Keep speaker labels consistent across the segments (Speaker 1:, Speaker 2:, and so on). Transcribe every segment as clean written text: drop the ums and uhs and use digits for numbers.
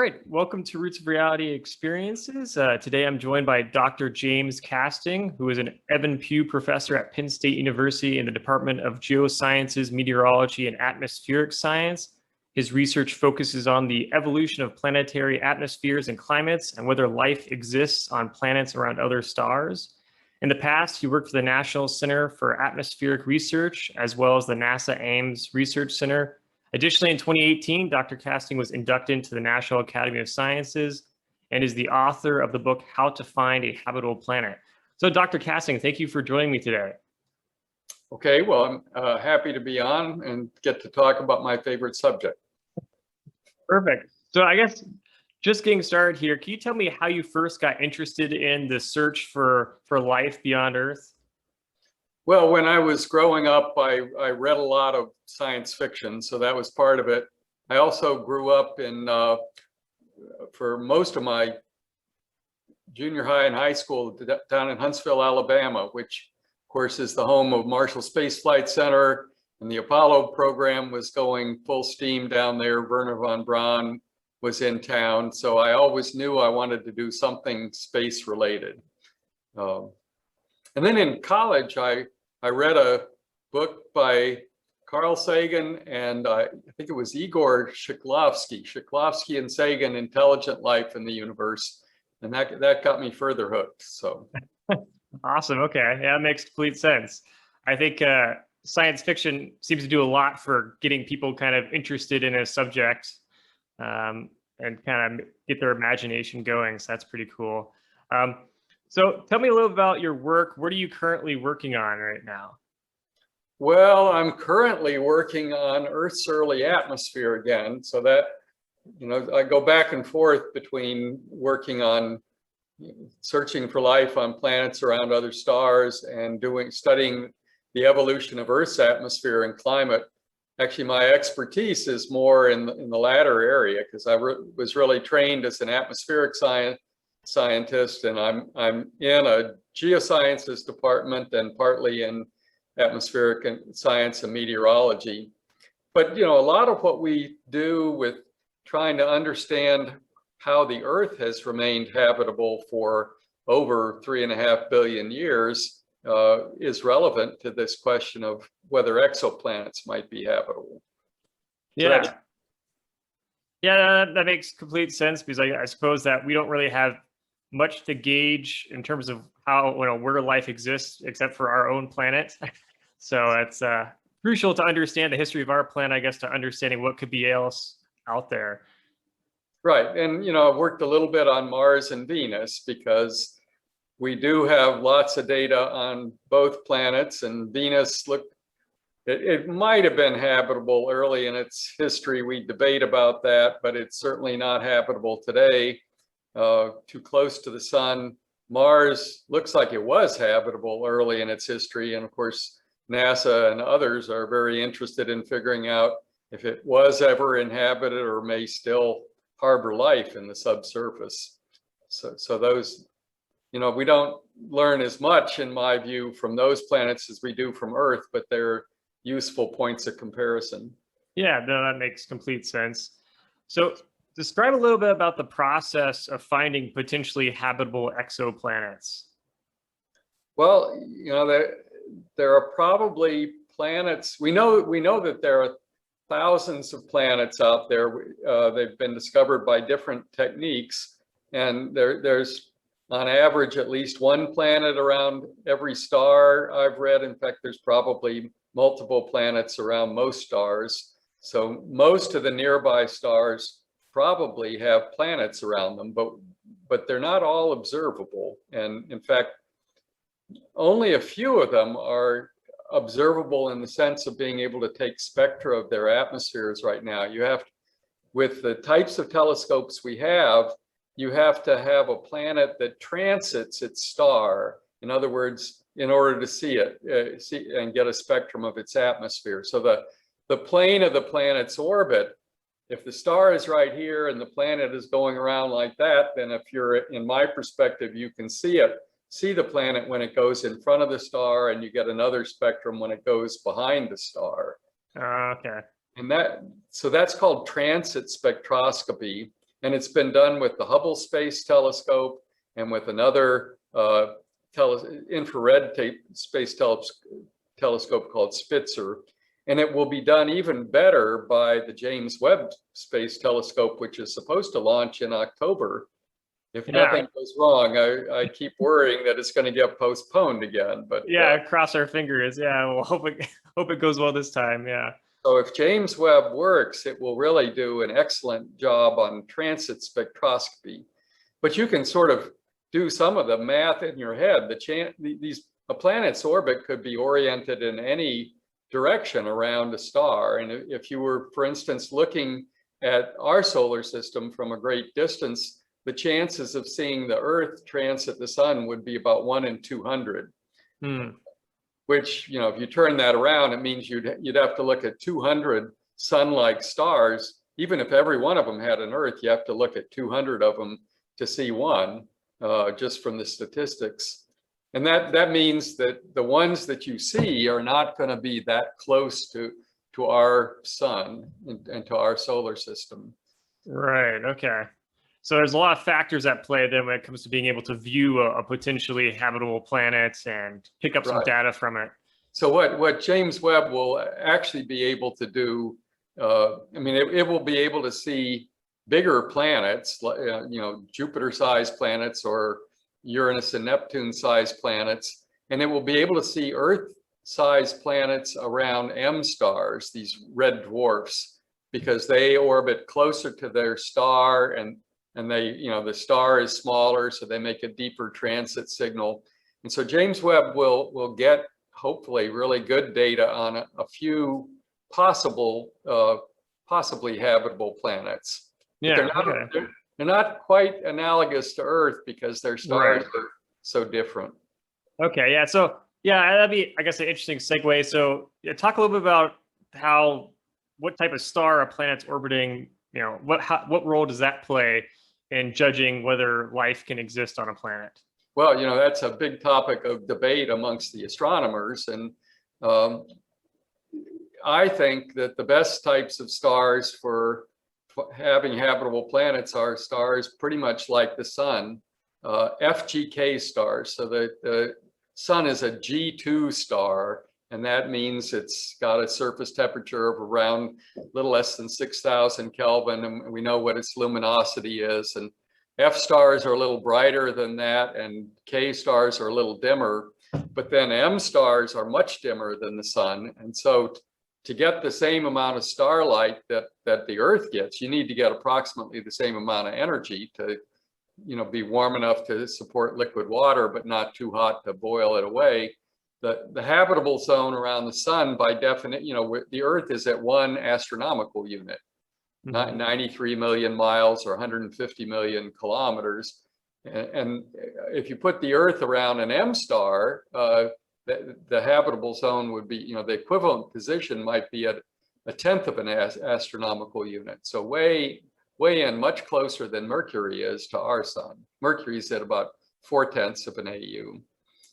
Speaker 1: right, welcome to Roots of Reality Experiences. Today I'm joined by Dr. James Kasting, who is an Evan Pugh professor at Penn State University in the Department of Geosciences, Meteorology, and Atmospheric Science. His research focuses on the evolution of planetary atmospheres and climates and whether life exists on planets around other stars. In the past, he worked for the National Center for Atmospheric Research, as well as the NASA Ames Research Center. Additionally, in 2018, Dr. Kasting was inducted into the National Academy of Sciences and is the author of the book, How to Find a Habitable Planet. So Dr. Kasting, thank you for joining me today.
Speaker 2: Okay, well, I'm happy to be on and get to talk about my favorite subject.
Speaker 1: Perfect. So I guess just getting started here, can you tell me how you first got interested in the search for life beyond Earth?
Speaker 2: Well, when I was growing up, I read a lot of science fiction, so that was part of it. I also grew up for most of my junior high and high school down in Huntsville, Alabama, which of course is the home of Marshall Space Flight Center, and the Apollo program was going full steam down there. Wernher von Braun was in town, so I always knew I wanted to do something space related. And then in college, I read a book by Carl Sagan and I think it was Igor Shklovsky and Sagan, Intelligent Life in the Universe. And that got me further hooked. So
Speaker 1: Awesome. Okay. Yeah, that makes complete sense. I think science fiction seems to do a lot for getting people kind of interested in a subject and kind of get their imagination going. So that's pretty cool. So tell me a little about your work. What are you currently working on right now?
Speaker 2: Well, I'm currently working on Earth's early atmosphere again. So that, I go back and forth between working on searching for life on planets around other stars and studying the evolution of Earth's atmosphere and climate. Actually, my expertise is more in the latter area because I was really trained as an atmospheric scientist, and I'm in a geosciences department and partly in atmospheric science and meteorology. But a lot of what we do with trying to understand how the Earth has remained habitable for over 3.5 billion years is relevant to this question of whether exoplanets might be habitable.
Speaker 1: Yeah.
Speaker 2: So
Speaker 1: yeah, that makes complete sense because I suppose that we don't really have much to gauge in terms of how where life exists except for our own planet. So it's crucial to understand the history of our planet, I guess, to understanding what could be else out there.
Speaker 2: Right, and I've worked a little bit on Mars and Venus because we do have lots of data on both planets, and Venus it might have been habitable early in its history. We debate about that, but it's certainly not habitable today. Too close to the sun. Mars looks like it was habitable early in its history, and of course NASA and others are very interested in figuring out if it was ever inhabited or may still harbor life in the subsurface. So those, we don't learn as much, in my view, from those planets as we do from Earth, but they're useful points of comparison.
Speaker 1: Yeah, no, that makes complete sense. So describe a little bit about the process of finding potentially habitable exoplanets.
Speaker 2: Well, there are probably planets. We know that there are thousands of planets out there. They've been discovered by different techniques, and there's on average at least one planet around every star I've read. In fact, there's probably multiple planets around most stars. So most of the nearby stars probably have planets around them, but they're not all observable. And in fact, only a few of them are observable in the sense of being able to take spectra of their atmospheres right now. You have, with the types of telescopes we have, you have to have a planet that transits its star. In other words, in order to see it, and get a spectrum of its atmosphere. So the plane of the planet's orbit, if the star is right here and the planet is going around like that, then if you're, in my perspective, you can see the planet when it goes in front of the star, and you get another spectrum when it goes behind the star.
Speaker 1: Okay.
Speaker 2: And so that's called transit spectroscopy. And it's been done with the Hubble Space Telescope and with another infrared space telescope called Spitzer. And it will be done even better by the James Webb Space Telescope, which is supposed to launch in October. If nothing goes wrong, I keep worrying that it's going to get postponed again. But
Speaker 1: yeah, cross our fingers. Yeah, we'll hope it goes well this time. Yeah.
Speaker 2: So if James Webb works, it will really do an excellent job on transit spectroscopy. But you can sort of do some of the math in your head. A planet's orbit could be oriented in any direction around a star. And if you were, for instance, looking at our solar system from a great distance, the chances of seeing the Earth transit the sun would be about 1 in 200. Which, you know, if you turn that around, it means you'd have to look at 200 sun-like stars. Even if every one of them had an Earth, you have to look at 200 of them to see one, just from the statistics. And that means that the ones that you see are not going to be that close to our sun and to our solar system.
Speaker 1: Right. Okay. So there's a lot of factors at play then when it comes to being able to view a potentially habitable planet and pick up some data from it.
Speaker 2: So what James Webb will actually be able to do, I mean, it will be able to see bigger planets, you know, Jupiter-sized planets or Uranus and Neptune-sized planets, and it will be able to see Earth-sized planets around M stars, these red dwarfs, because they orbit closer to their star, and they, you know, the star is smaller, so they make a deeper transit signal. And so James Webb will get hopefully really good data on a few possibly habitable planets.
Speaker 1: Yeah,
Speaker 2: they're not quite analogous to Earth because their stars are so different.
Speaker 1: Okay, yeah. So yeah, that'd be, I guess, an interesting segue. So talk a little bit about what type of star a planet's orbiting. You know, what role does that play in judging whether life can exist on a planet?
Speaker 2: Well, you know, that's a big topic of debate amongst the astronomers. And I think that the best types of stars for having habitable planets are stars pretty much like the sun, FGK stars. So the sun is a G2 star, and that means it's got a surface temperature of around a little less than 6,000 Kelvin, and we know what its luminosity is. And F stars are a little brighter than that, and K stars are a little dimmer, but then M stars are much dimmer than the sun. And so to get the same amount of starlight that the Earth gets, you need to get approximately the same amount of energy to, you know, be warm enough to support liquid water, but not too hot to boil it away. The habitable zone around the sun, by definition, you know, the Earth is at 1 astronomical unit, 93 million miles or 150 million kilometers. And if you put the Earth around an M star, the habitable zone would be, you know, the equivalent position might be at 1/10 of an astronomical unit. So way in, much closer than Mercury is to our sun. Mercury's at about 4/10 of an AU.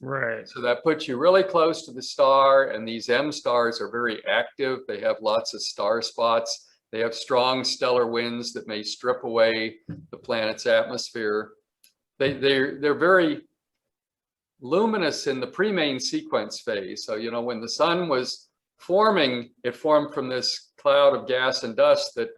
Speaker 1: Right.
Speaker 2: So that puts you really close to the star, and these M stars are very active. They have lots of star spots. They have strong stellar winds that may strip away the planet's atmosphere. They're very luminous in the pre-main sequence phase. So, you know, when the sun was forming, it formed from this cloud of gas and dust that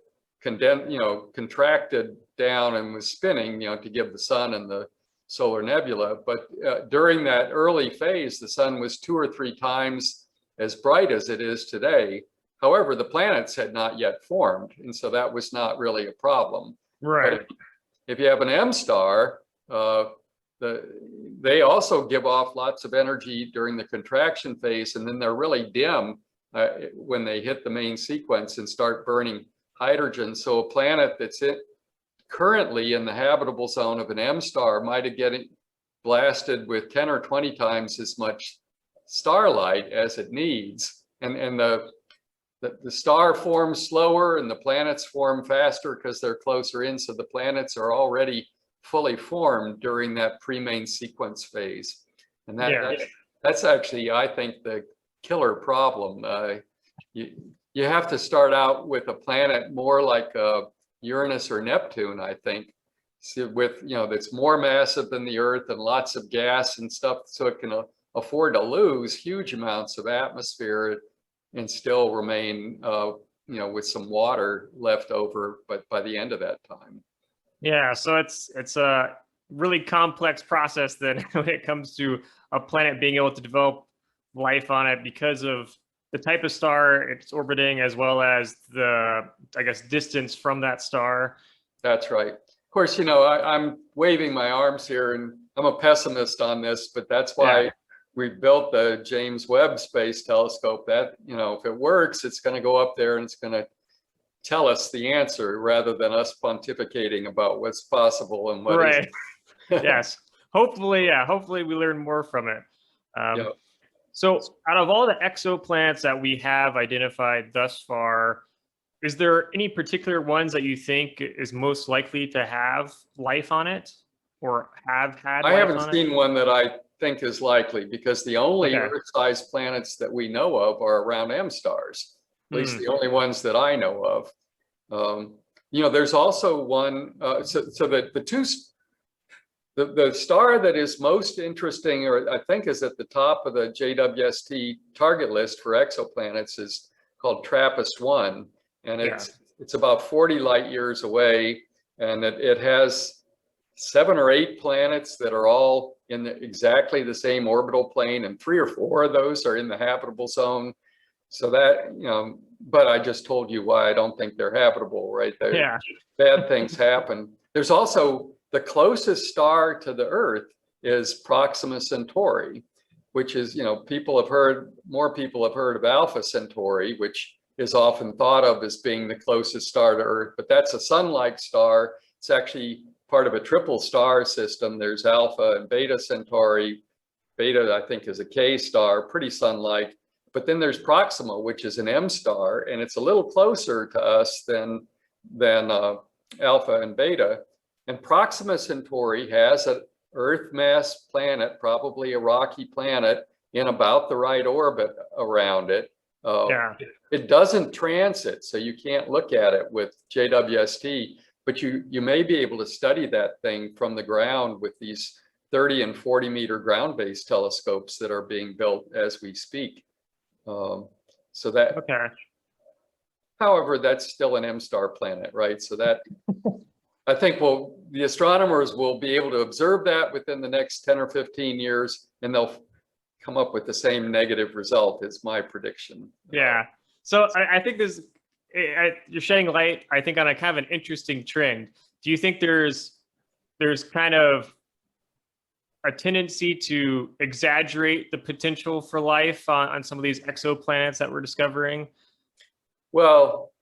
Speaker 2: contracted down and was spinning, you know, to give the sun and the solar nebula. But during that early phase, the sun was 2 or 3 times as bright as it is today. However, the planets had not yet formed, and so that was not really a problem.
Speaker 1: Right.
Speaker 2: But if you have an M star, they also give off lots of energy during the contraction phase, and then they're really dim when they hit the main sequence and start burning hydrogen. So a planet that's currently in the habitable zone of an M star might get blasted with 10 or 20 times as much starlight as it needs. And the star forms slower and the planets form faster because they're closer in. So the planets are already fully formed during that pre-main sequence phase. And that's actually, I think, the killer problem. You have to start out with a planet more like Uranus or Neptune, I think, so with, that's more massive than the Earth and lots of gas and stuff, so it can afford to lose huge amounts of atmosphere and still remain, with some water left over, but by the end of that time.
Speaker 1: Yeah, so it's a really complex process then when it comes to a planet being able to develop life on it because of the type of star it's orbiting, as well as the, I guess, distance from that star.
Speaker 2: That's right. Of course, I'm waving my arms here, and I'm a pessimist on this, but that's why we built the James Webb Space Telescope. That, if it works, it's going to go up there and it's going to tell us the answer rather than us pontificating about what's possible and what
Speaker 1: Right.
Speaker 2: isn't.
Speaker 1: Yes. Hopefully, hopefully we learn more from it.
Speaker 2: Yeah.
Speaker 1: So out of all the exoplanets that we have identified thus far, is there any particular ones that you think is most likely to have life on it, or have had
Speaker 2: I
Speaker 1: life
Speaker 2: haven't
Speaker 1: on
Speaker 2: seen
Speaker 1: it?
Speaker 2: one that I think is likely, because the only
Speaker 1: Okay.
Speaker 2: Earth-sized planets that we know of are around M stars, at least the only ones that I know of. There's also one, so that the star that is most interesting, or I think is at the top of the JWST target list for exoplanets, is called TRAPPIST-1, and it's about 40 light years away, and it has 7 or 8 planets that are all in exactly the same orbital plane, and 3 or 4 of those are in the habitable zone. So that, but I just told you why I don't think they're habitable, right? Bad things happen. There's also the closest star to the Earth is Proxima Centauri, which is, more people have heard of Alpha Centauri, which is often thought of as being the closest star to Earth, but that's a sun-like star. It's actually part of a triple star system. There's Alpha and Beta Centauri. Beta, I think, is a K star, pretty sun-like. But then there's Proxima, which is an M star, and it's a little closer to us than Alpha and Beta. And Proxima Centauri has an Earth mass planet, probably a rocky planet, in about the right orbit around it. It doesn't transit, so you can't look at it with JWST, but you may be able to study that thing from the ground with these 30 and 40 meter ground-based telescopes that are being built as we speak. So that, however, that's still an M-star planet, right? So that, I think the astronomers will be able to observe that within the next 10 or 15 years, and they'll come up with the same negative result, is my prediction.
Speaker 1: Yeah. So I think you're shedding light, I think, on a kind of an interesting trend. Do you think there's kind of a tendency to exaggerate the potential for life on some of these exoplanets that we're discovering?
Speaker 2: Well,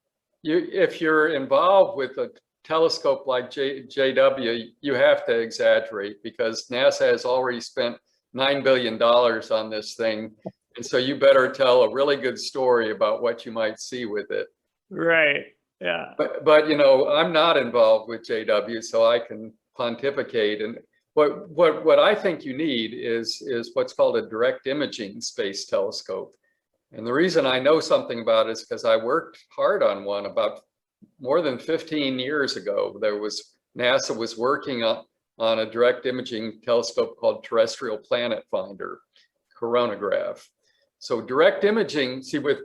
Speaker 2: if you're involved with a telescope like JW, you have to exaggerate, because NASA has already spent $9 billion on this thing. And so you better tell a really good story about what you might see with it.
Speaker 1: Right. Yeah.
Speaker 2: But I'm not involved with JW, so I can pontificate. And what I think you need is what's called a direct imaging space telescope. And the reason I know something about it is because I worked hard on one about more than 15 years ago. NASA was working on a direct imaging telescope called Terrestrial Planet Finder, coronagraph. So direct imaging, see, with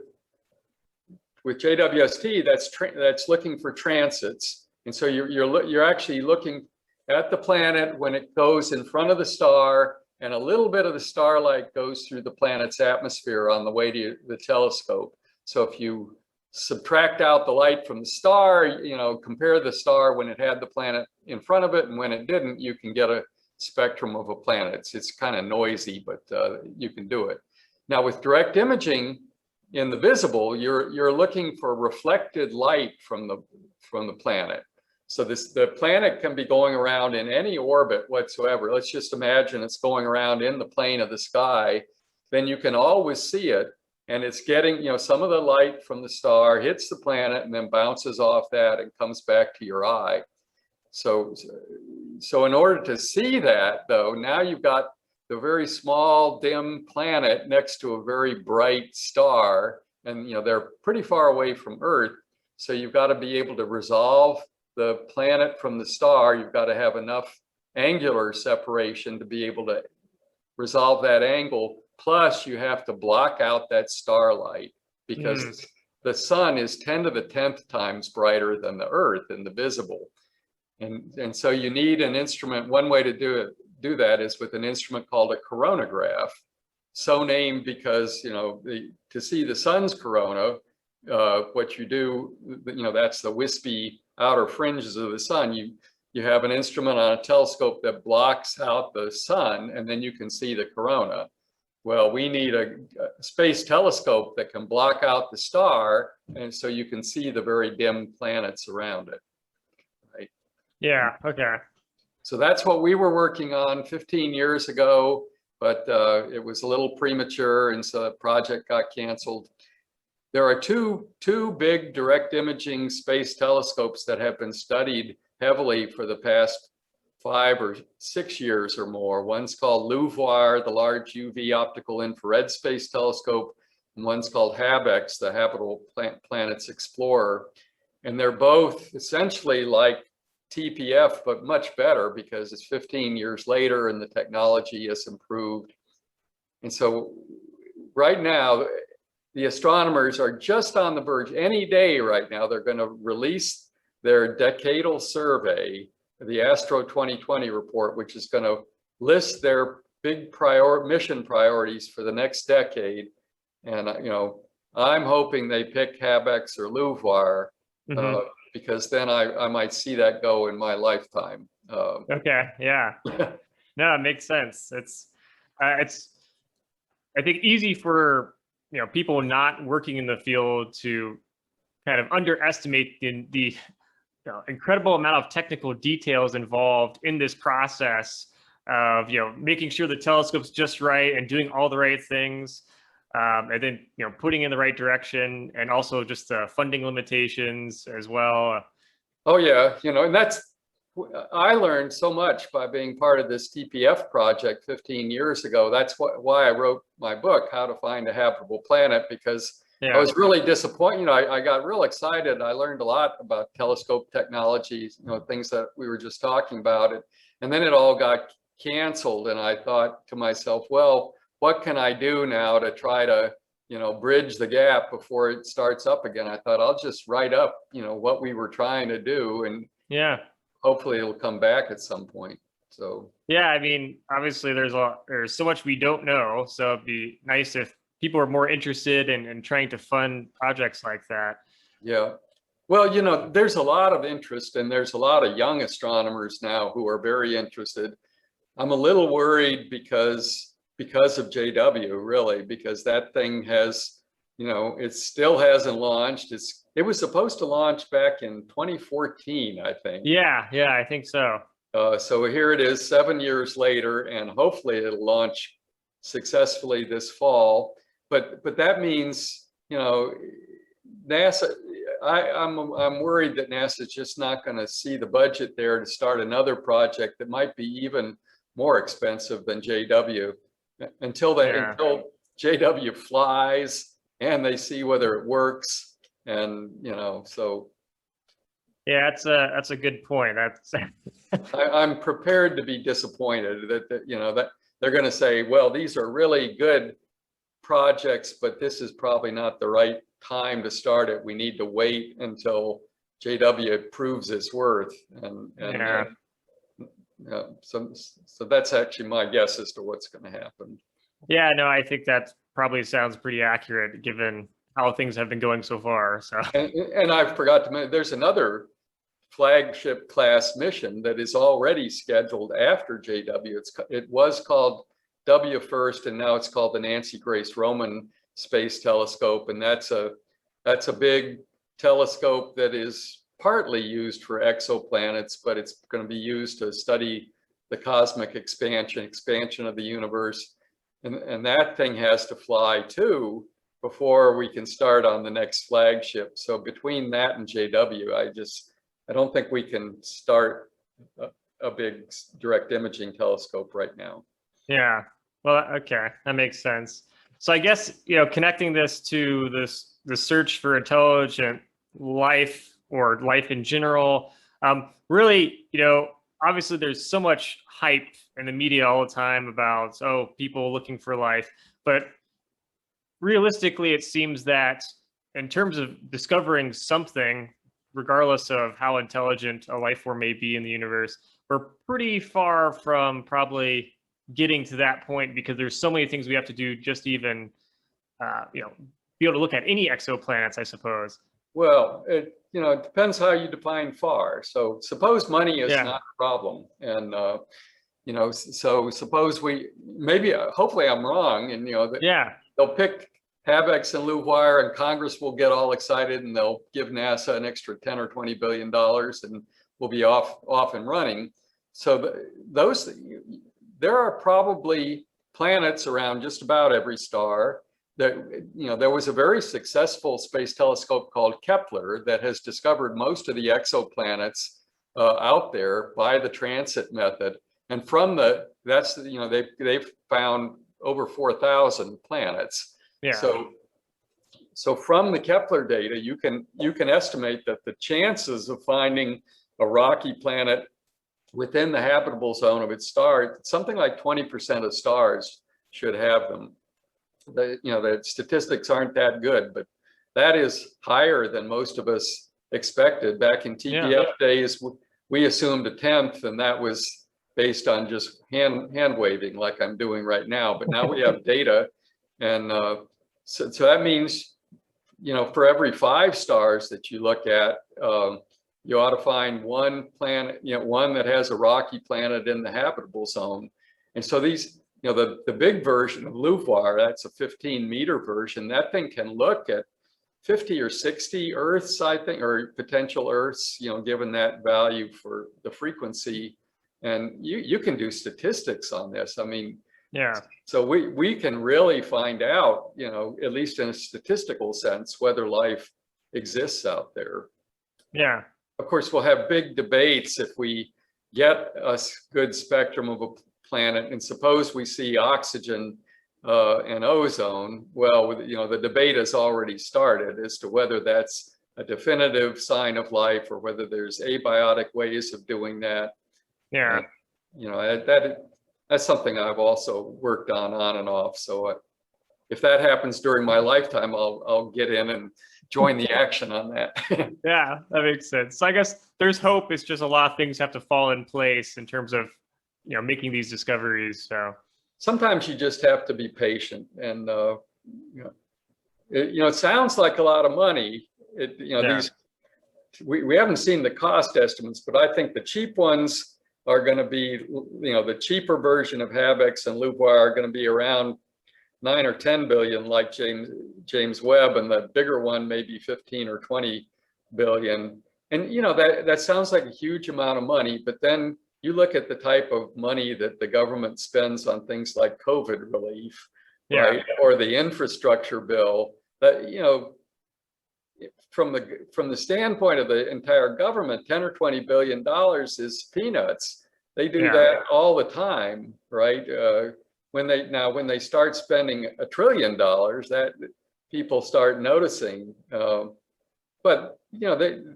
Speaker 2: JWST, that's looking for transits, and so you're actually looking at the planet when it goes in front of the star, and a little bit of the starlight goes through the planet's atmosphere on the way to the telescope. So if you subtract out the light from the star, compare the star when it had the planet in front of it and when it didn't, you can get a spectrum of a planet. It's kind of noisy, but you can do it. Now with direct imaging in the visible, you're looking for reflected light from the planet. So the planet can be going around in any orbit whatsoever. Let's just imagine it's going around in the plane of the sky. Then you can always see it, and it's getting, some of the light from the star hits the planet and then bounces off that and comes back to your eye. So in order to see that, though, now you've got the very small, dim planet next to a very bright star, and they're pretty far away from Earth. So you've got to be able to resolve the planet from the star, you've got to have enough angular separation to be able to resolve that angle. Plus, you have to block out that starlight because the sun is 10 to the 10th times brighter than the Earth in the visible. And so you need an instrument. One way to do that is with an instrument called a coronagraph, so named because, you know, to see the sun's corona, what you do, you know, that's the wispy outer fringes of the sun. You have an instrument on a telescope that blocks out the sun, and then you can see the corona. Well, we need a space telescope that can block out the star, and so you can see the very dim planets around it. Right?
Speaker 1: Yeah. Okay.
Speaker 2: So that's what we were working on 15 years ago, but it was a little premature, and so the project got canceled. There are two big direct imaging space telescopes that have been studied heavily for the past 5 or 6 years or more. One's called LUVOIR, the Large UV Optical Infrared Space Telescope, and one's called HabEx, the Habitable Planets Explorer. And they're both essentially like TPF, but much better because it's 15 years later and the technology has improved. And so right now, the astronomers are just on the verge. Any day right now, they're going to release their decadal survey, the Astro 2020 report, which is going to list their big mission priorities for the next decade. And, you know, I'm hoping they pick HabEx or LUVOIR, because then I might see that go in my lifetime.
Speaker 1: Okay. Yeah. No, it makes sense. It's I think easy for, you know, people not working in the field to kind of underestimate the you know, incredible amount of technical details involved in this process of, you know, making sure the telescope's just right and doing all the right things, and then, you know, putting in the right direction, and also just the funding limitations as well.
Speaker 2: Oh yeah, you know, and I learned so much by being part of this TPF project 15 years ago. That's why I wrote my book, How to Find a Habitable Planet, because I was really disappointed. You know, I got real excited. I learned a lot about telescope technologies, you know, things that we were just talking about. And then it all got canceled. And I thought to myself, well, what can I do now to try to, you know, bridge the gap before it starts up again? I thought I'll just write up, you know, what we were trying to do, and hopefully it'll come back at some point. So
Speaker 1: yeah, I mean, obviously there's so much we don't know. So it'd be nice if people are more interested in trying to fund projects like that.
Speaker 2: Yeah. Well, you know, there's a lot of interest, and there's a lot of young astronomers now who are very interested. I'm a little worried because of JW, really, because that thing has, you know, it still hasn't launched. It was supposed to launch back in 2014, I think.
Speaker 1: Yeah, I think so.
Speaker 2: So here it is 7 years later, and hopefully it'll launch successfully this fall. But that means, you know, NASA, I'm worried that NASA's just not going to see the budget there to start another project that might be even more expensive than JW until JW flies and they see whether it works. And, you know, so.
Speaker 1: Yeah, that's a good point.
Speaker 2: I'm prepared to be disappointed that you know, that they're going to say, well, these are really good projects, but this is probably not the right time to start it. We need to wait until JW proves its worth. So that's actually my guess as to what's going to happen.
Speaker 1: Yeah, no, I think that probably sounds pretty accurate given how things have been going so far. So
Speaker 2: and I forgot to mention, there's another flagship class mission that is already scheduled after JW. It was called W first, and now it's called the Nancy Grace Roman Space Telescope, and that's a big telescope that is partly used for exoplanets, but it's going to be used to study the cosmic expansion of the universe, and that thing has to fly too before we can start on the next flagship. So between that and JW, I don't think we can start a big direct imaging telescope right now.
Speaker 1: Yeah, well, okay, that makes sense. So I guess, you know, connecting this to the search for intelligent life or life in general, Really, obviously there's so much hype in the media all the time about, people looking for life, but realistically, it seems that in terms of discovering something, regardless of how intelligent a life form may be in the universe, we're pretty far from probably getting to that point, because there's so many things we have to do just to even, be able to look at any exoplanets, I suppose.
Speaker 2: Well, it depends how you define far. So suppose money is
Speaker 1: Yeah.
Speaker 2: not a problem, and so suppose hopefully I'm wrong, and
Speaker 1: Yeah.
Speaker 2: they'll pick Habex and Louvre, and Congress will get all excited, and they'll give NASA an extra 10 or 20 billion dollars, and we'll be off and running. So there are probably planets around just about every star. There was a very successful space telescope called Kepler that has discovered most of the exoplanets out there by the transit method, and they've found over 4,000 planets.
Speaker 1: Yeah.
Speaker 2: So from the Kepler data, you can estimate that the chances of finding a rocky planet within the habitable zone of its star, something like 20% of stars should have them. The statistics aren't that good, but that is higher than most of us expected. Back in TPF days, we assumed a tenth, and that was based on just hand waving like I'm doing right now. But now we have data, and so that means, for every 5 stars that you look at, you ought to find one planet, one that has a rocky planet in the habitable zone. And so these, the big version of Louvre, that's a 15-meter version, that thing can look at 50 or 60 Earths, I think, or potential Earths, given that value for the frequency. And you can do statistics on this. I mean,
Speaker 1: yeah.
Speaker 2: So we can really find out, at least in a statistical sense, whether life exists out there.
Speaker 1: Yeah.
Speaker 2: Of course, we'll have big debates if we get a good spectrum of a planet, and suppose we see oxygen and ozone. Well, the debate has already started as to whether that's a definitive sign of life or whether there's abiotic ways of doing that.
Speaker 1: Yeah.
Speaker 2: And, that's something I've also worked on and off. So if that happens during my lifetime, I'll get in and join the action on that.
Speaker 1: Yeah, that makes sense. So I guess there's hope. It's just a lot of things have to fall in place in terms of, making these discoveries. So
Speaker 2: sometimes you just have to be patient, and it sounds like a lot of money. These we haven't seen the cost estimates, but I think the cheap ones are going to be, the cheaper version of Habex and Louvre are going to be around 9 or 10 billion, like James Webb, and the bigger one maybe 15 or 20 billion. And that sounds like a huge amount of money, but then you look at the type of money that the government spends on things like COVID relief, right, or the infrastructure bill. That from the standpoint of the entire government, 10 or 20 billion dollars is peanuts. They do that all the time, right? When they start spending $1 trillion, that people start noticing. But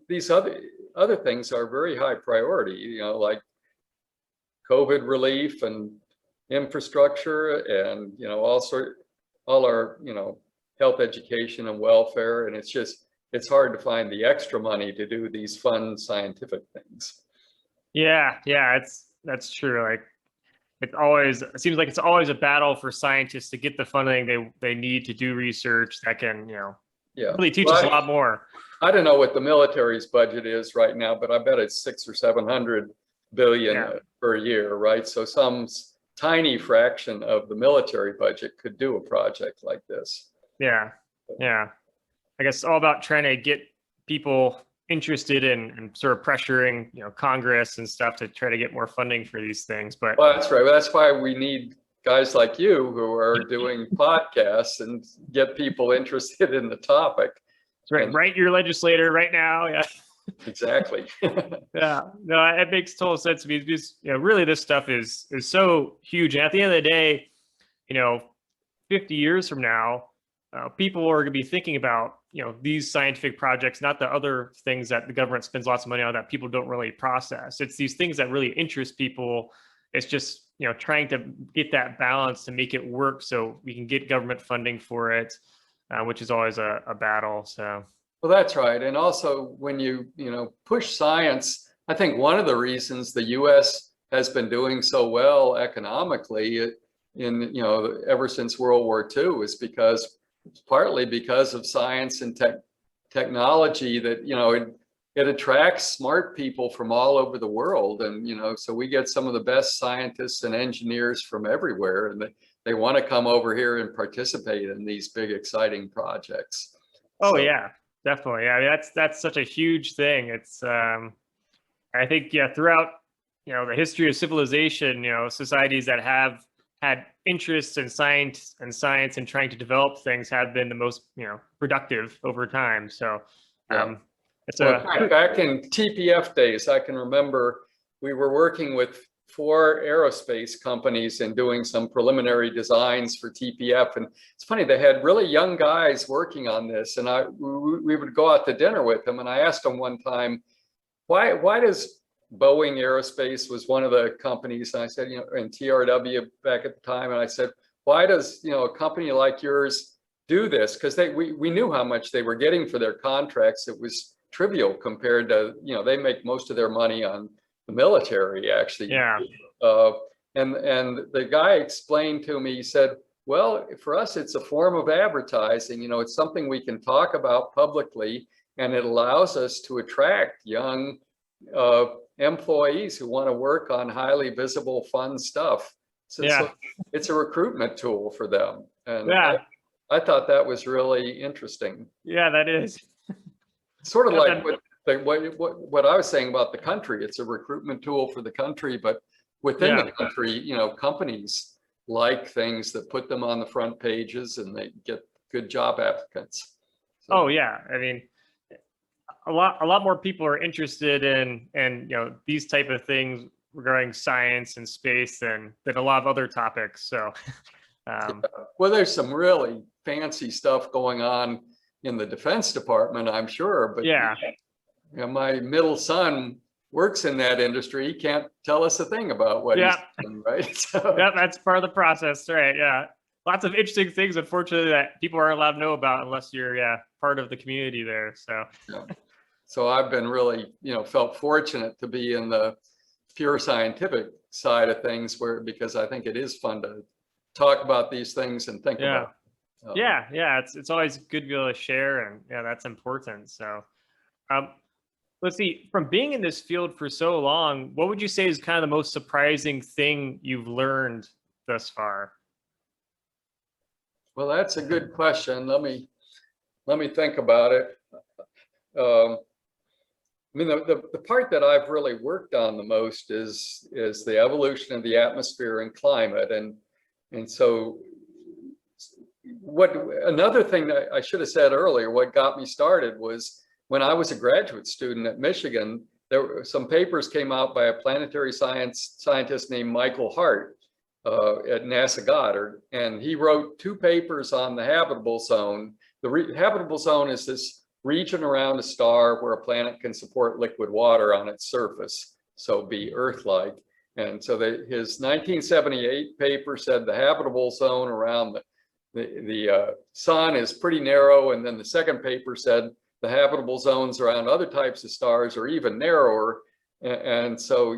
Speaker 2: these other things are very high priority, like COVID relief and infrastructure, and all our health, education, and welfare. And it's hard to find the extra money to do these fun scientific things.
Speaker 1: Yeah, that's true. Like it seems like it's always a battle for scientists to get the funding they need to do research that can, really teach us a lot more.
Speaker 2: I don't know what the military's budget is right now, but I bet it's 600 or 700 billion per year, right? So some tiny fraction of the military budget could do a project like this.
Speaker 1: Yeah. I guess it's all about trying to get people interested in and sort of pressuring, Congress and stuff to try to get more funding for these things. But
Speaker 2: that's right. That's why we need guys like you who are doing podcasts and get people interested in the topic.
Speaker 1: That's right. Write your legislator right now. Yeah.
Speaker 2: Exactly.
Speaker 1: Yeah. No, it makes total sense to me. Because, really this stuff is so huge. And at the end of the day, 50 years from now, people are going to be thinking about these scientific projects, not the other things that the government spends lots of money on that people don't really process. It's these things that really interest people. It's just, trying to get that balance to make it work so we can get government funding for it, which is always a battle. So.
Speaker 2: Well, that's right. And also when you push science, I think one of the reasons the US has been doing so well economically ever since World War II is partly because of science and technology that, it attracts smart people from all over the world. And, so we get some of the best scientists and engineers from everywhere, and they want to come over here and participate in these big, exciting projects.
Speaker 1: Oh, yeah, definitely. I mean, that's such a huge thing. It's, I think, throughout, the history of civilization, societies that have had interests in science and trying to develop things have been the most, productive over time. So,
Speaker 2: back in TPF days, I can remember we were working with 4 aerospace companies and doing some preliminary designs for TPF. And it's funny, they had really young guys working on this, and we would go out to dinner with them. And I asked them one time, why does Boeing Aerospace was one of the companies, and I said, and TRW back at the time, and I said, why does a company like yours do this? Because we knew how much they were getting for their contracts. It was trivial compared to, they make most of their money on the military, actually.
Speaker 1: Yeah.
Speaker 2: And the guy explained to me, he said, well, for us, it's a form of advertising. It's something we can talk about publicly, and it allows us to attract young employees who want to work on highly visible, fun stuff. So it's a recruitment tool for them. And I thought that was really interesting.
Speaker 1: Yeah, that is.
Speaker 2: Sort of like what I was saying about the country. It's a recruitment tool for the country, but within the country, companies like things that put them on the front pages and they get good job applicants. So.
Speaker 1: Oh yeah, I mean, a lot more people are interested in these type of things regarding science and space than a lot of other topics. So,
Speaker 2: well, there's some really fancy stuff going on in the Defense Department, I'm sure, but my middle son works in that industry. He can't tell us a thing about what he's doing, right? So.
Speaker 1: Yeah, that's part of the process, right? Yeah, lots of interesting things, unfortunately, that people aren't allowed to know about unless you're part of the community there. So.
Speaker 2: So I've been really, felt fortunate to be in the pure scientific side of things, because I think it is fun to talk about these things and think about.
Speaker 1: It's always good to be able to share, and that's important. So, let's see. From being in this field for so long, what would you say is kind of the most surprising thing you've learned thus far?
Speaker 2: Well, that's a good question. Let me think about it. I mean, the part that I've really worked on the most is the evolution of the atmosphere and climate, and so another thing that I should have said earlier, what got me started was when I was a graduate student at Michigan, there were some papers came out by a planetary scientist named Michael Hart at NASA Goddard, and he wrote 2 papers on the habitable zone. The habitable zone is this region around a star where a planet can support liquid water on its surface, so be Earth-like. And so his 1978 paper said the habitable zone around the sun is pretty narrow, and then the second paper said the habitable zones around other types of stars are even narrower. And so,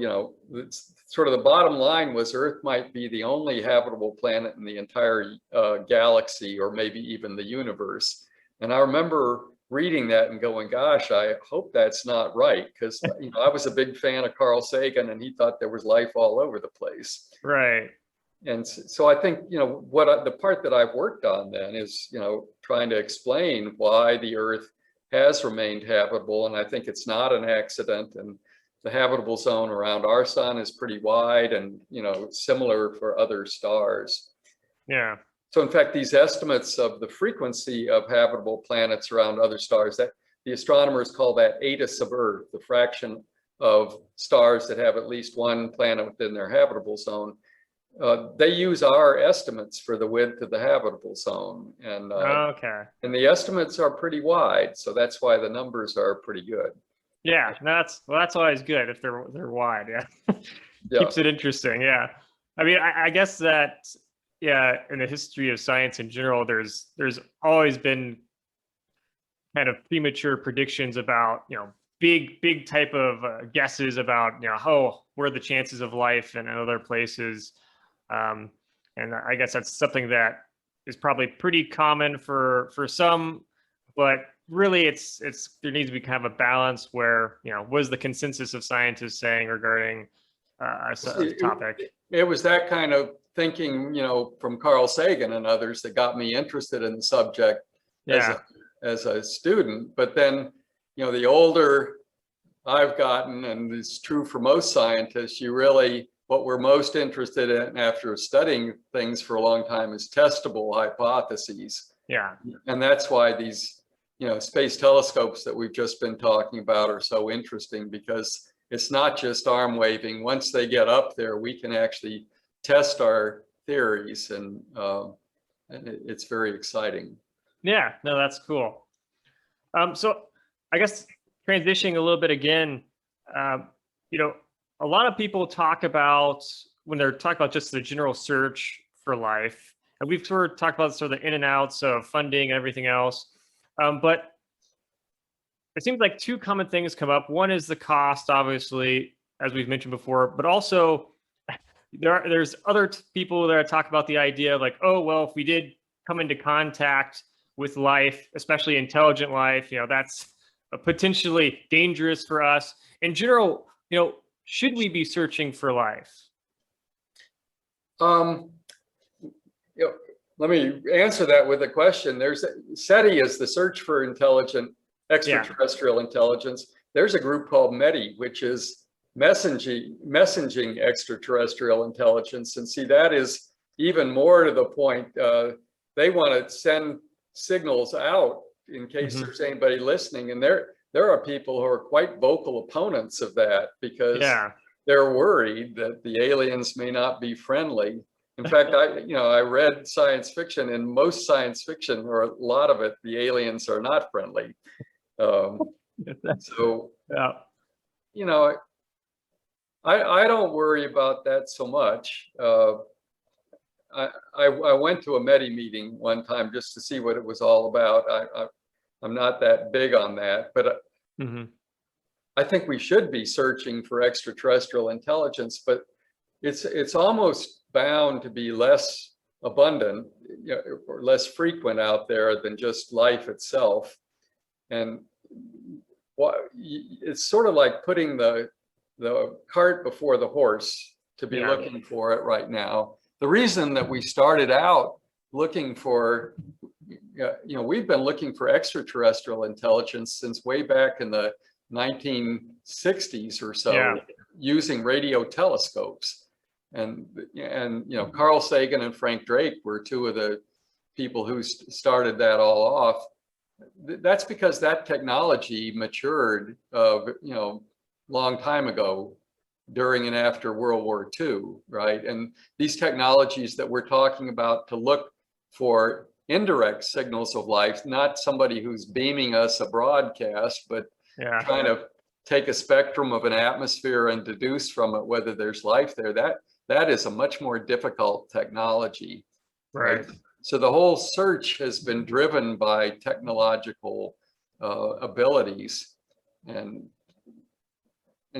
Speaker 2: it's sort of the bottom line was Earth might be the only habitable planet in the entire galaxy, or maybe even the universe. And I remember reading that and going, gosh, I hope that's not right, because I was a big fan of Carl Sagan, and he thought there was life all over the place.
Speaker 1: Right.
Speaker 2: And so I think, the part that I've worked on then is, trying to explain why the Earth has remained habitable. And I think it's not an accident. And the habitable zone around our sun is pretty wide and, similar for other stars.
Speaker 1: Yeah.
Speaker 2: So in fact, these estimates of the frequency of habitable planets around other stars, that the astronomers call that eta sub Earth, the fraction of stars that have at least one planet within their habitable zone. they use our estimates for the width of the habitable zone,
Speaker 1: Okay.
Speaker 2: and the estimates are pretty wide, so that's why the numbers are pretty good.
Speaker 1: Yeah, that's always good if they're wide. Yeah,
Speaker 2: Yeah.
Speaker 1: keeps it interesting. Yeah, I mean, I guess that yeah, in the history of science in general, there's always been kind of premature predictions about big type of guesses about where the chances of life in other places, and I guess that's something that is probably pretty common for some, but really it's there needs to be kind of a balance where what is the consensus of scientists saying regarding a topic.
Speaker 2: It was that kind of thinking, from Carl Sagan and others that got me interested in the subject as a student. But then, the older I've gotten, and it's true for most scientists, what we're most interested in after studying things for a long time is testable hypotheses.
Speaker 1: Yeah.
Speaker 2: And that's why these, space telescopes that we've just been talking about are so interesting, because it's not just arm waving. Once they get up there, we can actually test our theories, and it's very exciting.
Speaker 1: Yeah, no, that's cool. So I guess transitioning a little bit again, a lot of people talk about, when they're talking about just the general search for life, and we've sort of talked about sort of the in and outs of funding and everything else, but it seems like two common things come up. One is the cost, obviously, as we've mentioned before, but also there's other people that talk about the idea of like, oh, well, if we did come into contact with life, especially intelligent life, that's potentially dangerous for us. In general, should we be searching for life?
Speaker 2: Let me answer that with a question. SETI is the search for intelligent extraterrestrial intelligence. There's a group called METI, which is messaging extraterrestrial intelligence. And see, that is even more to the point. They want to send signals out in case there's anybody listening. And there are people who are quite vocal opponents of that, because they're worried that the aliens may not be friendly. In fact, I read science fiction, and most science fiction, or a lot of it, the aliens are not friendly. So, I don't worry about that so much. I went to a METI meeting one time just to see what it was all about. I'm not that big on that, but I think we should be searching for extraterrestrial intelligence, but it's almost bound to be less abundant, or less frequent out there than just life itself. And it's sort of like putting the cart before the horse to be looking for it right now. The reason that we started out looking for, we've been looking for extraterrestrial intelligence since way back in the 1960s or so, using radio telescopes. And Carl Sagan and Frank Drake were two of the people who started that all off. That's because that technology matured, long time ago, during and after World War II, right? And these technologies that we're talking about to look for indirect signals of life, not somebody who's beaming us a broadcast, but trying to take a spectrum of an atmosphere and deduce from it whether there's life there, that is a much more difficult technology, right? So the whole search has been driven by technological abilities, and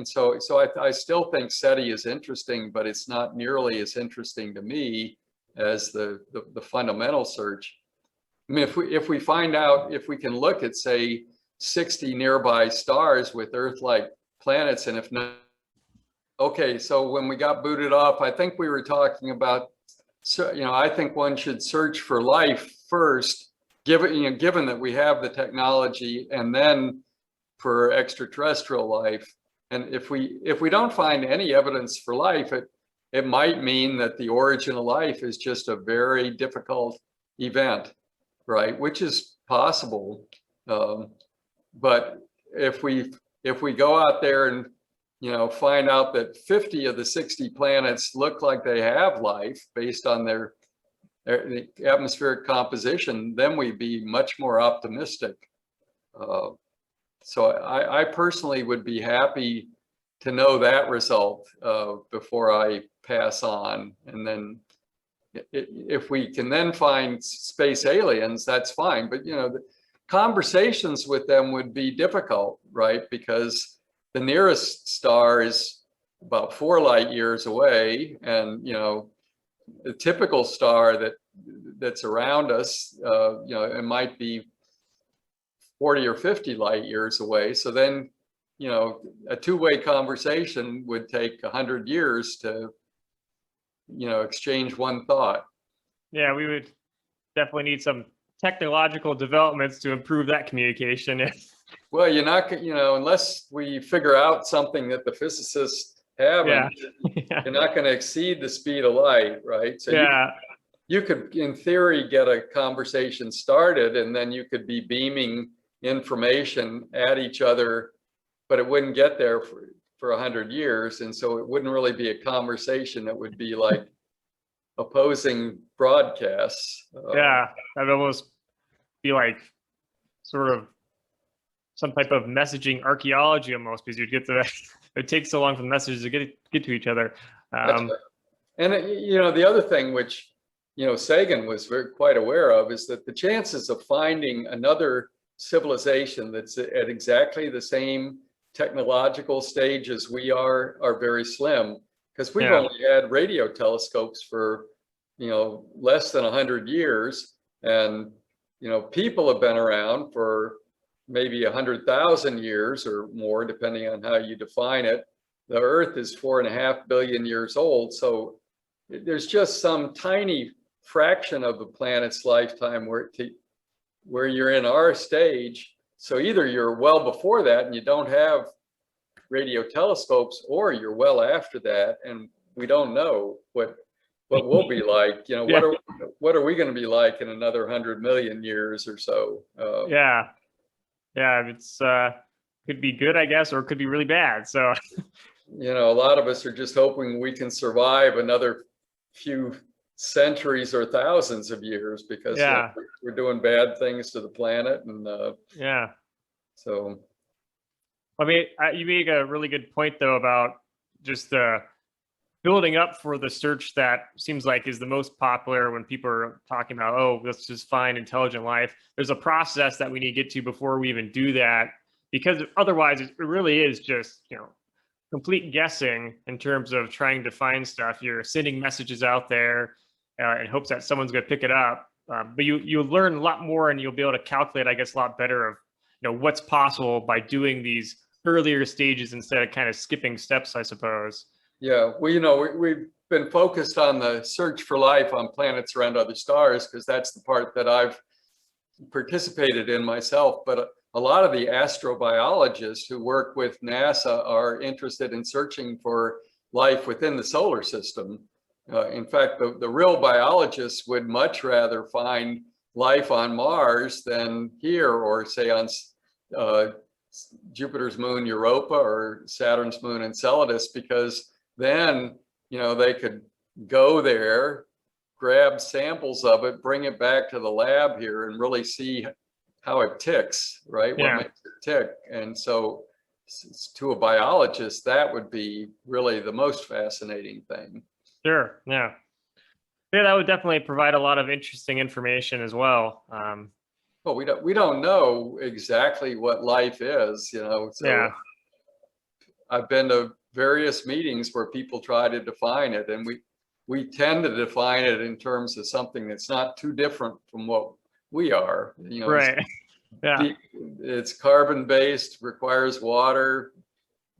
Speaker 2: so I still think SETI is interesting, but it's not nearly as interesting to me as the fundamental search. I mean, if we find out, if we can look at, say, 60 nearby stars with Earth-like planets, and if not, okay, so when we got booted off, I think we were talking about, I think one should search for life first, given that we have the technology, and then for extraterrestrial life. And if we don't find any evidence for life, it might mean that the origin of life is just a very difficult event, right? Which is possible. But if we go out there and find out that 50 of the 60 planets look like they have life based on their atmospheric composition, then we'd be much more optimistic. So I personally would be happy to know that result before I pass on. And then if we can then find space aliens, that's fine. But, the conversations with them would be difficult, right? Because the nearest star is about 4 light years away. And, the typical star that's around us, it might be 40 or 50 light years away. So then, a two-way conversation would take 100 years to, exchange one thought.
Speaker 1: Yeah, we would definitely need some technological developments to improve that communication.
Speaker 2: Well, you're not, unless we figure out something that the physicists haven't, you're not going to exceed the speed of light, right? So you could, in theory, get a conversation started, and then you could be beaming information at each other, but it wouldn't get there for 100 years. And so it wouldn't really be a conversation. It would be like opposing broadcasts.
Speaker 1: That'd almost be like sort of some type of messaging archaeology almost, because you'd get to that. It takes so long for the messages to get to each other.
Speaker 2: And the other thing which, Sagan was quite aware of is that the chances of finding another civilization that's at exactly the same technological stage as we are very slim, because we've only had radio telescopes for less than 100 years, and people have been around for maybe 100,000 years or more, depending on how you define it. The Earth is 4.5 billion years old, so there's just some tiny fraction of the planet's lifetime where you're in our stage. So either you're well before that and you don't have radio telescopes, or you're well after that, and we don't know what we'll be like. What are we going to be like in another 100 million years or so?
Speaker 1: It's could be good, I guess, or it could be really bad. So
Speaker 2: a lot of us are just hoping we can survive another few centuries or thousands of years, because we're doing bad things to the planet. And so
Speaker 1: I mean, you make a really good point though about just building up for the search that seems like is the most popular when people are talking about, oh, let's just find intelligent life. There's a process that we need to get to before we even do that, because otherwise it really is just complete guessing in terms of trying to find stuff. You're sending messages out there in hopes that someone's going to pick it up, but you learn a lot more, and you'll be able to calculate, I guess, a lot better of what's possible by doing these earlier stages instead of kind of skipping steps, I suppose.
Speaker 2: Yeah, well, we've been focused on the search for life on planets around other stars, because that's the part that I've participated in myself. But a lot of the astrobiologists who work with NASA are interested in searching for life within the solar system. In fact, the real biologists would much rather find life on Mars than here, or say on Jupiter's moon Europa or Saturn's moon Enceladus, because then they could go there, grab samples of it, bring it back to the lab here, and really see how it ticks, right? What makes it tick. And so to a biologist, that would be really the most fascinating thing.
Speaker 1: Sure. Yeah, that would definitely provide a lot of interesting information as well.
Speaker 2: Well, we don't know exactly what life is, so I've been to various meetings where people try to define it, and we tend to define it in terms of something that's not too different from what we are.
Speaker 1: Right.
Speaker 2: It's carbon-based, requires water.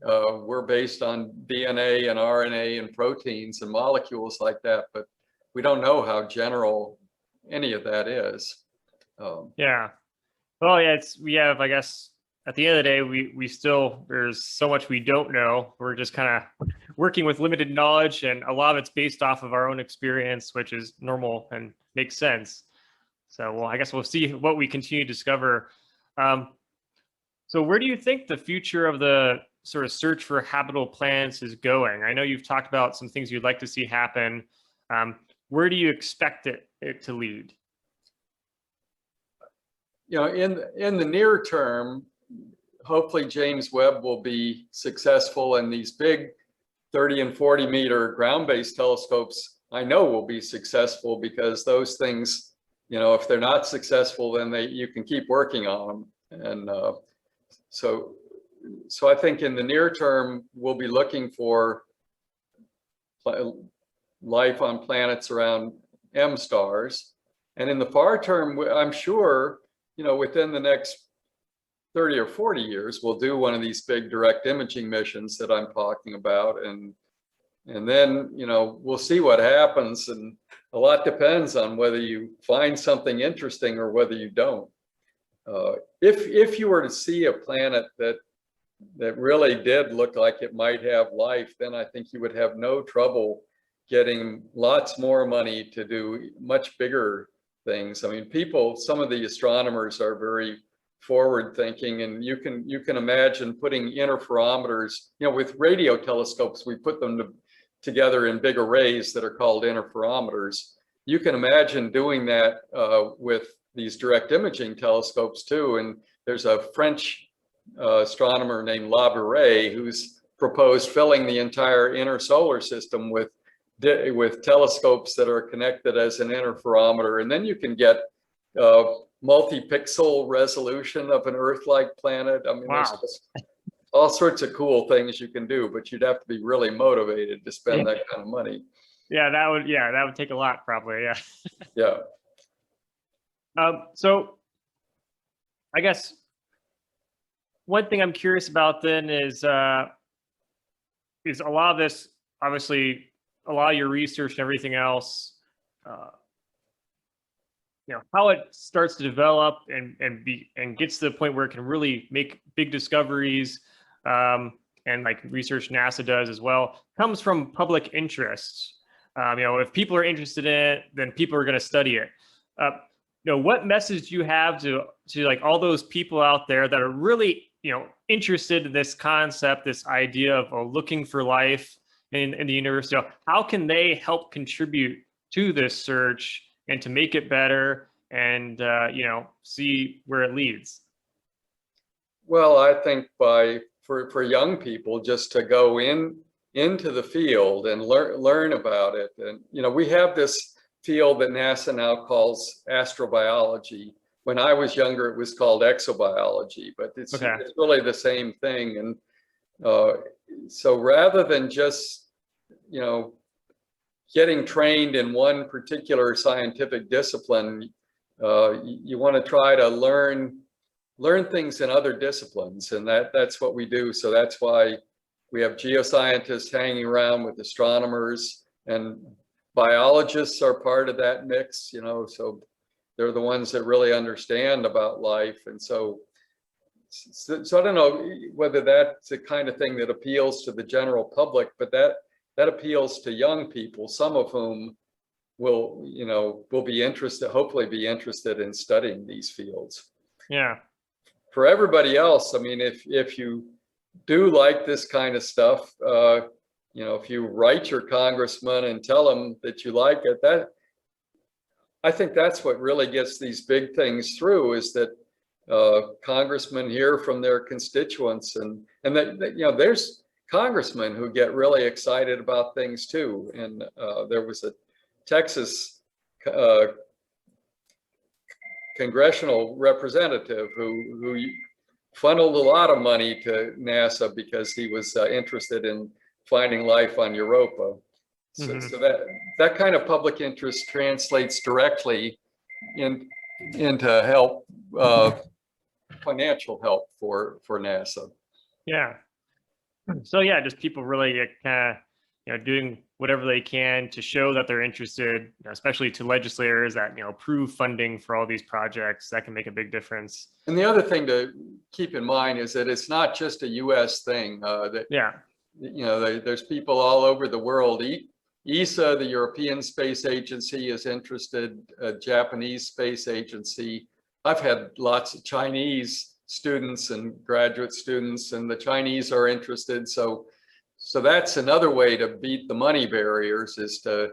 Speaker 2: We're based on DNA and RNA and proteins and molecules like that, but we don't know how general any of that is.
Speaker 1: Well, we have, I guess, at the end of the day, we still, there's so much we don't know. We're just kind of working with limited knowledge, and a lot of it's based off of our own experience, which is normal and makes sense. So, well, I guess we'll see what we continue to discover. So where do you think the future of the sort of search for habitable planets is going? I know you've talked about some things you'd like to see happen. Where do you expect it to lead?
Speaker 2: You know, in the near term, hopefully James Webb will be successful, and these big 30 and 40 meter ground-based telescopes I know will be successful, because those things, you know, if they're not successful, then you can keep working on them. And so I think in the near term, we'll be looking for life on planets around M stars. And in the far term, I'm sure, you know, within the next 30 or 40 years, we'll do one of these big direct imaging missions that I'm talking about. And then, you know, we'll see what happens. And a lot depends on whether you find something interesting or whether you don't. If you were to see a planet that really did look like it might have life, then I think you would have no trouble getting lots more money to do much bigger things. I mean, some of the astronomers are very forward thinking, and you can imagine putting interferometers, you know, with radio telescopes, we put them together in big arrays that are called interferometers. You can imagine doing that with these direct imaging telescopes too. And there's a French astronomer named Labouré who's proposed filling the entire inner solar system with telescopes that are connected as an interferometer, and then you can get multi-pixel resolution of an Earth-like planet. I mean,
Speaker 1: Wow.
Speaker 2: There's all sorts of cool things you can do, but you'd have to be really motivated to spend that kind of money.
Speaker 1: Yeah, that would take a lot, probably. Yeah.
Speaker 2: Yeah.
Speaker 1: So I guess one thing I'm curious about then is a lot of this, obviously, a lot of your research and everything else, you know, how it starts to develop and gets to the point where it can really make big discoveries, and like research NASA does as well, comes from public interest. You know, if people are interested in it, then people are going to study it. You know, what message do you have to like all those people out there that are really, you know, interested in this concept, this idea of looking for life in the universe? You know, how can they help contribute to this search and to make it better and, you know, see where it leads?
Speaker 2: Well, I think for young people, just to go into the field and learn about it. And, you know, we have this field that NASA now calls astrobiology. When I was younger, it was called exobiology, but it's really the same thing. And so rather than just, you know, getting trained in one particular scientific discipline, you want to try to learn things in other disciplines, and that's what we do. So that's why we have geoscientists hanging around with astronomers, and biologists are part of that mix, you know, so they're the ones that really understand about life. And so I don't know whether that's the kind of thing that appeals to the general public, but that appeals to young people, some of whom will be interested, hopefully be interested in studying these fields.
Speaker 1: Yeah.
Speaker 2: For everybody else, I mean, if you do like this kind of stuff, you know, if you write your congressman and tell them that you like it, I think that's what really gets these big things through, is that congressmen hear from their constituents, and that, you know, there's congressmen who get really excited about things too. And there was a Texas congressional representative who funneled a lot of money to NASA because he was interested in finding life on Europa. So, so that kind of public interest translates directly into help, financial help for NASA.
Speaker 1: Yeah. So yeah, just people really kind of, you know, doing whatever they can to show that they're interested, you know, especially to legislators that, you know, approve funding for all these projects. That can make a big difference.
Speaker 2: And the other thing to keep in mind is that it's not just a US thing. You know, there's people all over the world. ESA, the European Space Agency, is interested, Japanese Space Agency. I've had lots of Chinese students and graduate students, and the Chinese are interested. So that's another way to beat the money barriers, is to,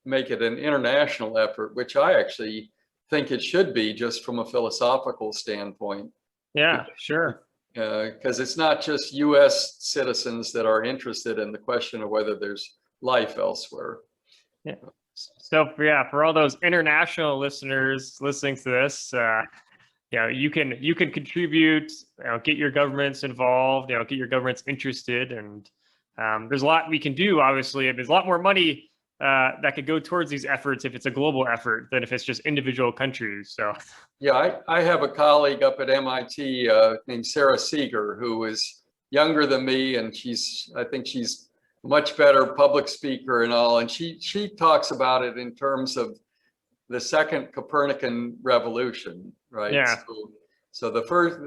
Speaker 2: make it an international effort, which I actually think it should be, just from a philosophical standpoint.
Speaker 1: Yeah, sure.
Speaker 2: Because it's not just US citizens that are interested in the question of whether there's life elsewhere.
Speaker 1: Yeah. So yeah, for all those international listeners listening to this, you can contribute, get your governments involved, get your governments interested, and there's a lot we can do. Obviously, there's a lot more money that could go towards these efforts if it's a global effort than if it's just individual countries. So
Speaker 2: yeah, I have a colleague up at MIT named Sarah Seeger, who is younger than me, and I think she's a much better public speaker and all. And she talks about it in terms of the second Copernican revolution, right?
Speaker 1: Yeah.
Speaker 2: So the first,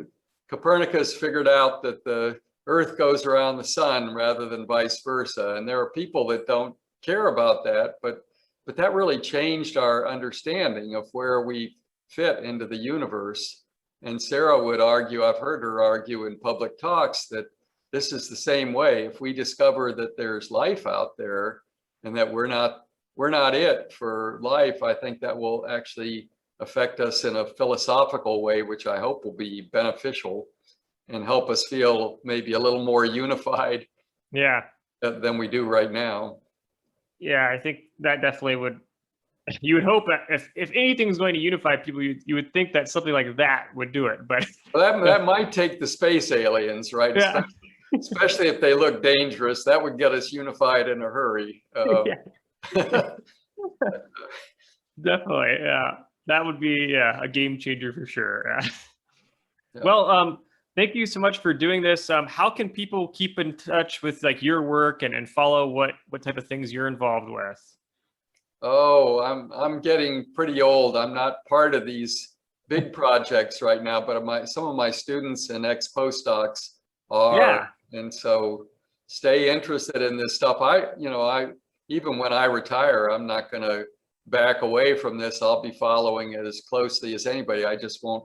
Speaker 2: Copernicus figured out that the Earth goes around the sun rather than vice versa. And there are people that don't care about that, but that really changed our understanding of where we fit into the universe. And Sarah would argue, I've heard her argue in public talks, that this is the same way. If we discover that there's life out there and that we're not it for life, I think that will actually affect us in a philosophical way, which I hope will be beneficial and help us feel maybe a little more unified than we do right now.
Speaker 1: Yeah, I think that definitely would. You would hope that if anything's going to unify people, you would think that something like that would do it. But
Speaker 2: well, that might take the space aliens, right?
Speaker 1: Yeah.
Speaker 2: Especially if they look dangerous. That would get us unified in a hurry.
Speaker 1: Definitely, yeah. That would be a game changer for sure.
Speaker 2: Yeah.
Speaker 1: Well, thank you so much for doing this. How can people keep in touch with like your work and follow what type of things you're involved with?
Speaker 2: Oh, I'm getting pretty old. I'm not part of these big projects right now, but some of my students and ex-postdocs are.
Speaker 1: Yeah.
Speaker 2: And so stay interested in this stuff. I even when I retire, I'm not going to back away from this. I'll be following it as closely as anybody. I just won't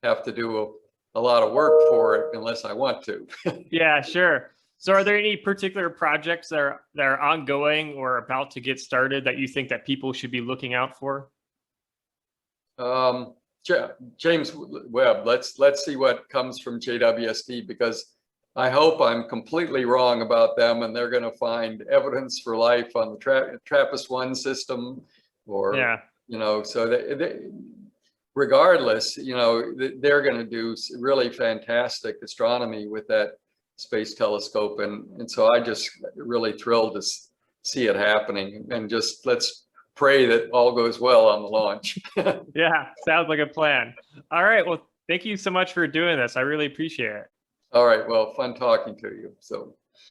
Speaker 2: have to do a lot of work for it unless I want to.
Speaker 1: Yeah, sure. So are there any particular projects that are ongoing or about to get started that you think that people should be looking out for?
Speaker 2: James Webb, let's see what comes from JWST, because I hope I'm completely wrong about them and they're going to find evidence for life on the TRAPPIST-1 system, or so regardless, they're going to do really fantastic astronomy with that space telescope, and so I just really thrilled to see it happening, and just let's pray that all goes well on the launch.
Speaker 1: Yeah, sounds like a plan. All right, well, thank you so much for doing this. I really appreciate it.
Speaker 2: All right, well, fun talking to you. So